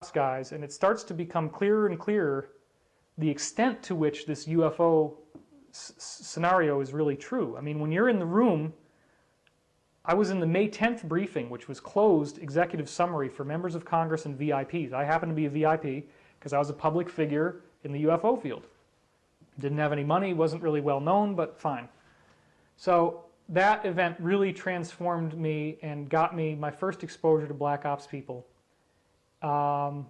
skies, and it starts to become clearer and clearer the extent to which this UFO scenario is really true. I mean, when you're in the room, I was in the May 10th briefing, which was closed executive summary for members of Congress and VIPs. I happened to be a VIP because I was a public figure in the UFO field. Didn't have any money, wasn't really well known, but fine. So that event really transformed me and got me my first exposure to black ops people. One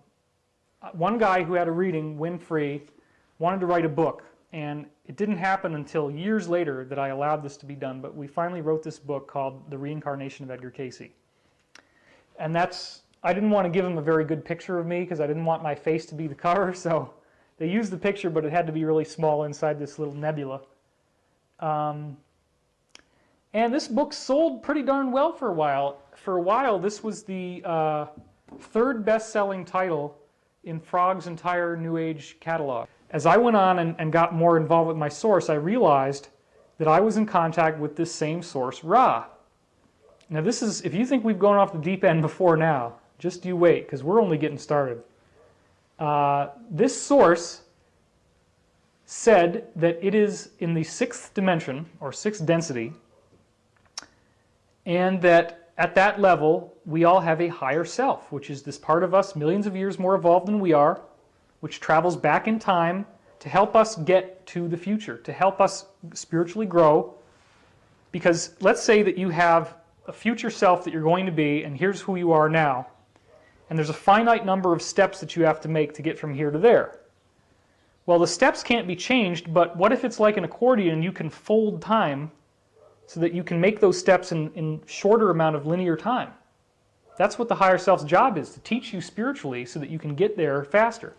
guy who had a reading, Winfrey, wanted to write a book, and it didn't happen until years later that I allowed this to be done, but we finally wrote this book called The Reincarnation of Edgar Cayce. And I didn't want to give him a very good picture of me because I didn't want my face to be the cover, so they used the picture, but it had to be really small inside this little nebula. And this book sold pretty darn well for a while. For a while, this was the third best-selling title in Frog's entire New Age catalog. As I went on and got more involved with my source, I realized that I was in contact with this same source, Ra. Now this is, if you think we've gone off the deep end before now, just you wait, because we're only getting started. This source said that it is in the sixth dimension, or sixth density, and that at that level, we all have a higher self, which is this part of us millions of years more evolved than we are, which travels back in time to help us get to the future, to help us spiritually grow. Because let's say that you have a future self that you're going to be, and here's who you are now. And there's a finite number of steps that you have to make to get from here to there. Well, the steps can't be changed, but what if it's like an accordion and you can fold time so that you can make those steps in shorter amount of linear time? That's what the higher self's job is, to teach you spiritually so that you can get there faster.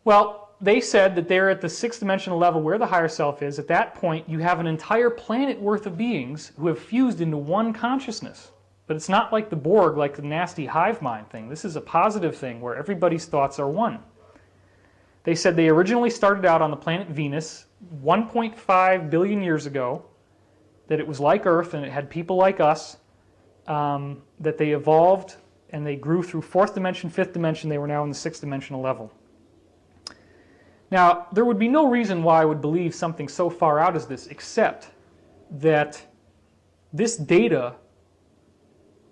Well, they said that they're at the sixth dimensional level where the higher self is. At that point, you have an entire planet worth of beings who have fused into one consciousness. But it's not like the Borg, like the nasty hive mind thing. This is a positive thing where everybody's thoughts are one. They said they originally started out on the planet Venus 1.5 billion years ago, that it was like Earth and it had people like us, that they evolved and they grew through fourth dimension, fifth dimension. They were now in the sixth dimensional level. Now, there would be no reason why I would believe something so far out as this, except that this data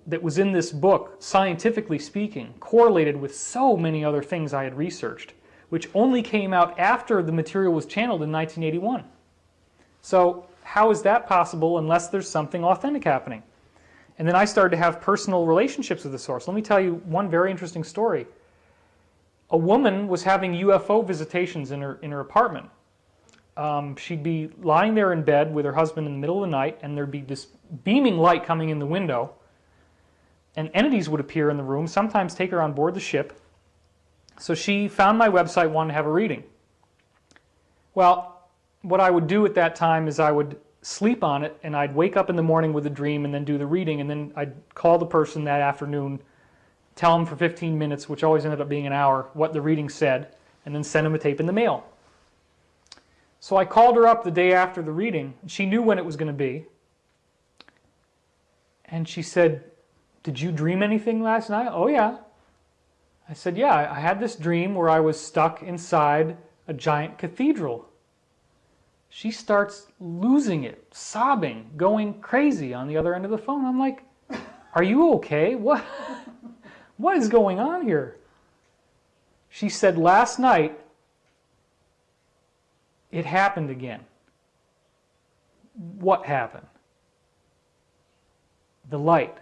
that was in this book, scientifically speaking, correlated with so many other things I had researched, which only came out after the material was channeled in 1981. So how is that possible unless there's something authentic happening? And then I started to have personal relationships with the source. Let me tell you one very interesting story. A woman was having UFO visitations in her apartment. She'd be lying there in bed with her husband in the middle of the night, and there'd be this beaming light coming in the window, and entities would appear in the room, sometimes take her on board the ship. So she found my website, wanted to have a reading. Well, what I would do at that time is I would sleep on it, and I'd wake up in the morning with a dream and then do the reading, and then I'd call the person that afternoon, tell them for 15 minutes, which always ended up being an hour, what the reading said, and then send them a tape in the mail. So I called her up the day after the reading. She knew when it was going to be. And she said, "Did you dream anything last night?" "Oh, yeah." I said, "Yeah, I had this dream where I was stuck inside a giant cathedral." She starts losing it, sobbing, going crazy on the other end of the phone. I'm like, "Are you okay? What is going on here?" She said, "Last night, it happened again." What happened? The light.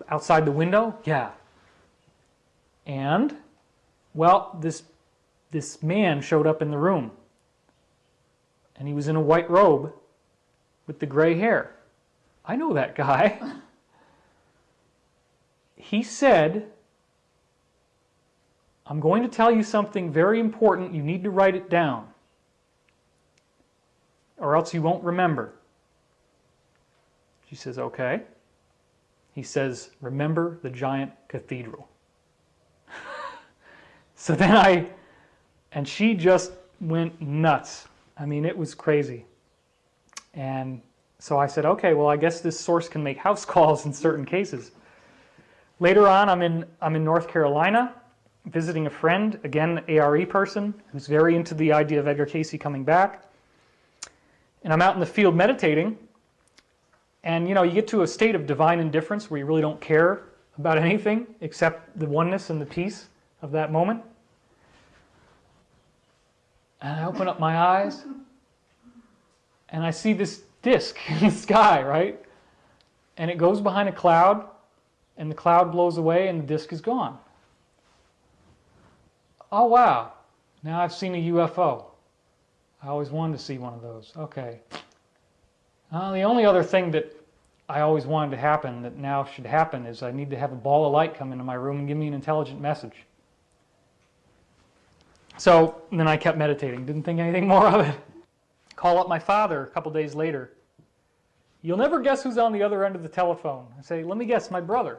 Outside the window? Yeah. And, well, this man showed up in the room. And he was in a white robe with the gray hair. I know that guy. He said, "I'm going to tell you something very important. You need to write it down, or else you won't remember." She says, "Okay." He says, "Remember the giant cathedral." So then and she just went nuts. I mean, it was crazy. And So I said, okay, well, I guess this source can make house calls in certain cases. Later on, I'm in North Carolina, visiting a friend, again, ARE person, who's very into the idea of Edgar Cayce coming back. And I'm out in the field meditating, and you get to a state of divine indifference where you really don't care about anything except the oneness and the peace of that moment. And I open up my eyes, and I see this disc in the sky, right? And it goes behind a cloud, and the cloud blows away, and the disc is gone. Oh, wow. Now I've seen a UFO. I always wanted to see one of those. Okay. The only other thing that I always wanted to happen, that now should happen, is I need to have a ball of light come into my room and give me an intelligent message. So then I kept meditating, didn't think anything more of it. Call up my father a couple days later. You'll never guess who's on the other end of the telephone. I say, let me guess, my brother.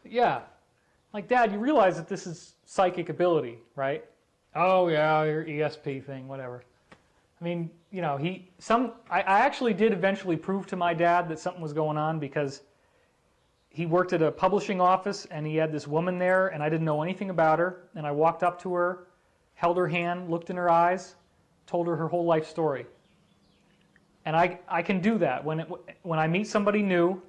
Yeah. Like, Dad, you realize that this is psychic ability, right? Oh yeah, your ESP thing, whatever. I mean, I actually did eventually prove to my dad that something was going on, because he worked at a publishing office and he had this woman there and I didn't know anything about her, and I walked up to her, held her hand, looked in her eyes, told her whole life story. And I can do that. When I meet somebody new,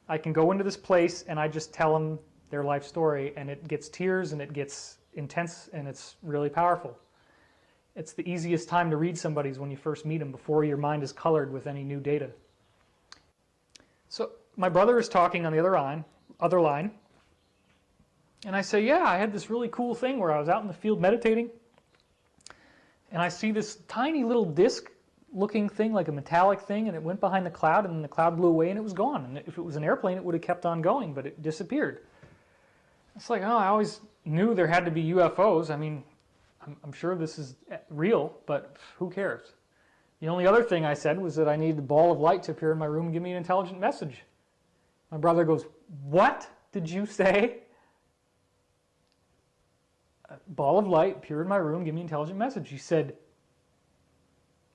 I can go into this place and I just tell them their life story, and it gets tears and it gets intense and it's really powerful. It's the easiest time to read somebody's when you first meet them, before your mind is colored with any new data. So my brother is talking on the other line, and I say, yeah, I had this really cool thing where I was out in the field meditating, and I see this tiny little disc looking thing, like a metallic thing, and it went behind the cloud, and the cloud blew away and it was gone. And if it was an airplane, it would have kept on going, but it disappeared. It's like, oh, I always knew there had to be UFOs. I mean, I'm sure this is real, but who cares? The only other thing I said was that I needed a ball of light to appear in my room and give me an intelligent message. My brother goes, what did you say? A ball of light appear in my room, give me an intelligent message. He said,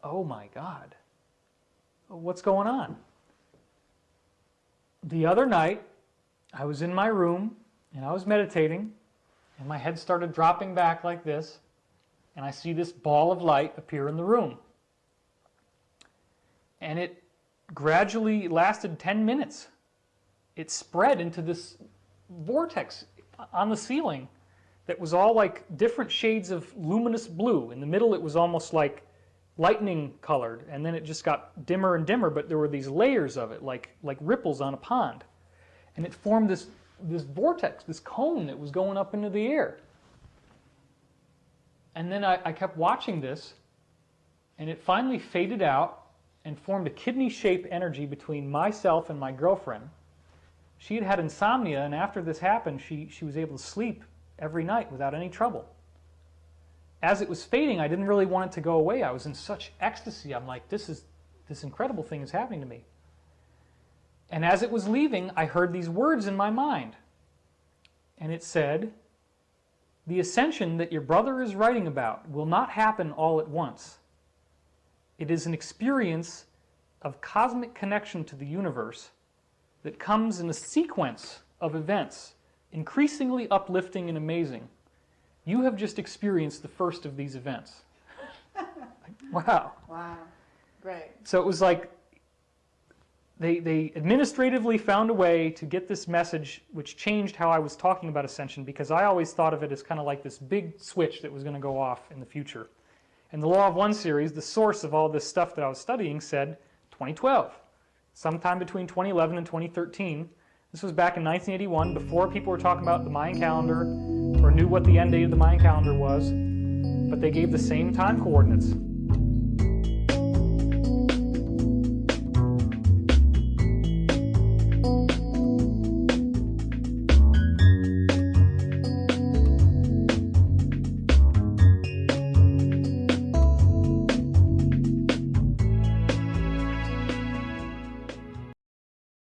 oh my God, what's going on? The other night, I was in my room and I was meditating, and my head started dropping back like this, and I see this ball of light appear in the room. And it gradually lasted 10 minutes. It spread into this vortex on the ceiling that was all like different shades of luminous blue. In the middle, it was almost like lightning colored, and then it just got dimmer and dimmer, but there were these layers of it, like ripples on a pond. And it formed this vortex, this cone that was going up into the air. And then I kept watching this, and it finally faded out and formed a kidney-shaped energy between myself and my girlfriend. She had had insomnia, and after this happened, she was able to sleep every night without any trouble. As it was fading, I didn't really want it to go away. I was in such ecstasy. I'm like, this incredible thing is happening to me. And as it was leaving, I heard these words in my mind. And it said, the ascension that your brother is writing about will not happen all at once. It is an experience of cosmic connection to the universe that comes in a sequence of events, increasingly uplifting and amazing. You have just experienced the first of these events. Wow. Wow. Great. So it was like they administratively found a way to get this message, which changed how I was talking about Ascension, because I always thought of it as kind of like this big switch that was going to go off in the future. And the Law of One series, the source of all this stuff that I was studying, said 2012. Sometime between 2011 and 2013. This was back in 1981, before people were talking about the Mayan calendar or knew what the end date of the Mayan calendar was, but they gave the same time coordinates.